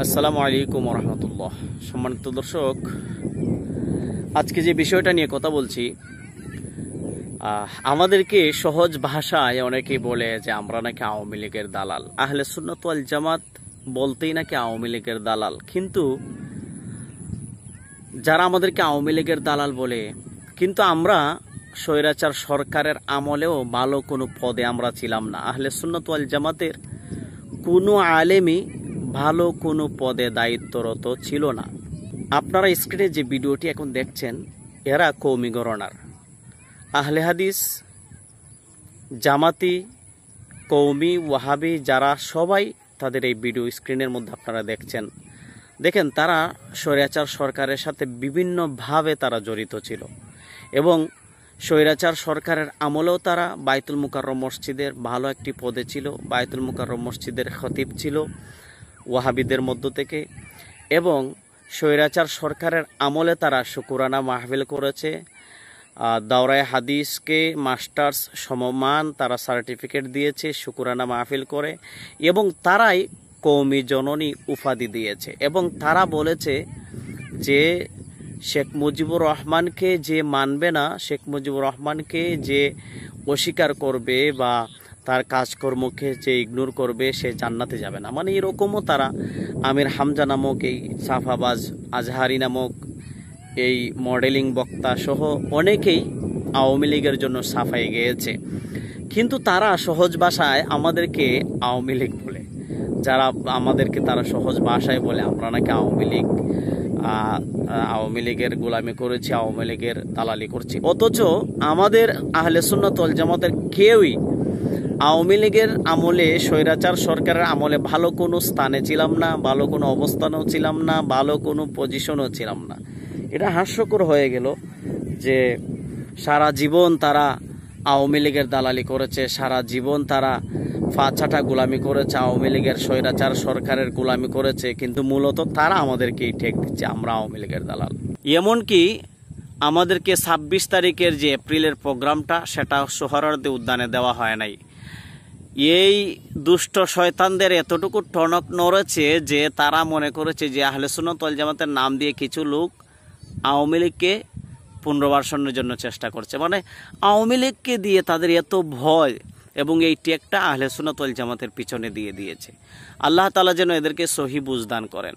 আসসালামু আলাইকুম রহমতুল্লাহ। সম্মানিত দর্শক, আজকে যে বিষয়টা নিয়ে কথা বলছি, আমাদেরকে সহজ ভাষায় অনেকেই বলে যে আমরা নাকি আওয়ামী লীগের দালাল। আহলে সুন্নাত ওয়াল জামাত বলতেই নাকি আওয়ামী লীগের দালাল, কিন্তু যারা আমাদেরকে আওয়ামী লীগের দালাল বলে, কিন্তু আমরা স্বৈরাচার সরকারের আমলেও ভালো কোনো পদে আমরা ছিলাম না। আহলে সুন্নাত ওয়াল জামাতের কোনো আলেমই ভালো কোনো পদে দায়িত্বরত ছিল না। আপনারা স্ক্রিনে যে ভিডিওটি এখন দেখছেন, এরা কওমি গণনার আহলে হাদিস, জামাতি, কওমি, ওয়াহাবি যারা সবাই তাদের এই ভিডিও স্ক্রিনের মধ্যে আপনারা দেখেন তারা স্বৈরাচার সরকারের সাথে বিভিন্নভাবে তারা জড়িত ছিল এবং স্বৈরাচার সরকারের আমলেও তারা বাইতুল মুকাররম মসজিদের ভালো একটি পদে ছিল। বাইতুল মুকাররম মসজিদের খতিব ছিল ওয়াহাবিদের মধ্য থেকে, এবং স্বৈরাচার সরকারের আমলে তারা শুকুরানা মাহফিল করেছে। দাওরায়ে হাদিসকে মাস্টার্স সমমান তারা সার্টিফিকেট দিয়েছে শুকুরানা মাহফিল করে, এবং তারাই কওমি জননী উপাধি দিয়েছে। এবং তারা বলেছে যে শেখ মুজিবুর রহমানকে যে মানবে না, শেখ মুজিবুর রহমানকে যে অস্বীকার করবে বা তার কাজকর্মকে যে ইগনোর করবে সে জান্নাতে যাবে না। মানে এরকমও তারা আমির হামজা নামক এই সাফাবাজ, আজহারি নামক এই মডেলিং বক্তা সহ অনেকেই আওয়ামী লীগের জন্য সাফাই গেয়েছে। কিন্তু তারা সহজ ভাষায় আমাদেরকে আওয়ামী লীগ বলে, যারা আমাদেরকে তারা সহজ ভাষায় বলে আমরা নাকি আওয়ামী লীগের গোলামি করেছি, আওয়ামী লীগের দালালি করছি। অথচ আমাদের আহলে সুন্নাত ওয়াল জামাতের কেউই আওয়ামী লীগের আমলে, স্বৈরাচার সরকারের আমলে ভালো কোনো স্থানে ছিলাম না, ভালো কোনো অবস্থানেও ছিলাম না, ভালো কোনো পজিশনও ছিলাম না। এটা হাস্যকর হয়ে গেল যে সারা জীবন তারা আওয়ামী লীগের দালালি করেছে, সারা জীবন তারা ফাঁচাটা গোলামি করেছে, আওয়ামী লীগের স্বৈরাচার সরকারের গোলামি করেছে, কিন্তু মূলত তারা আমাদেরকেই ঠেক দিচ্ছে আমরা আওয়ামী লীগের দালাল। এমনকি আমাদেরকে 26 তারিখের যে এপ্রিলের প্রোগ্রামটা, সেটা সোহরাওয়ার্দী উদ্যানে দেওয়া হয় নাই। এই দুষ্ট শয়তানদের এতটুকু টনক নড়েছে যে তারা মনে করেছে যে আহলে সুন্নাত ওয়াল জামাতের নাম দিয়ে কিছু লোক আওয়ামী লীগকে পুনর্বাসনের জন্য চেষ্টা করছে। মানে আওয়ামী লীগকে দিয়ে তাদের এত ভয় এবং এই টেকটা আহলে সুন্নাত ওয়াল জামাতের পিছনে দিয়ে দিয়েছে। আল্লাহ তাআলা যেন এদেরকে সহি বুঝ দান করেন।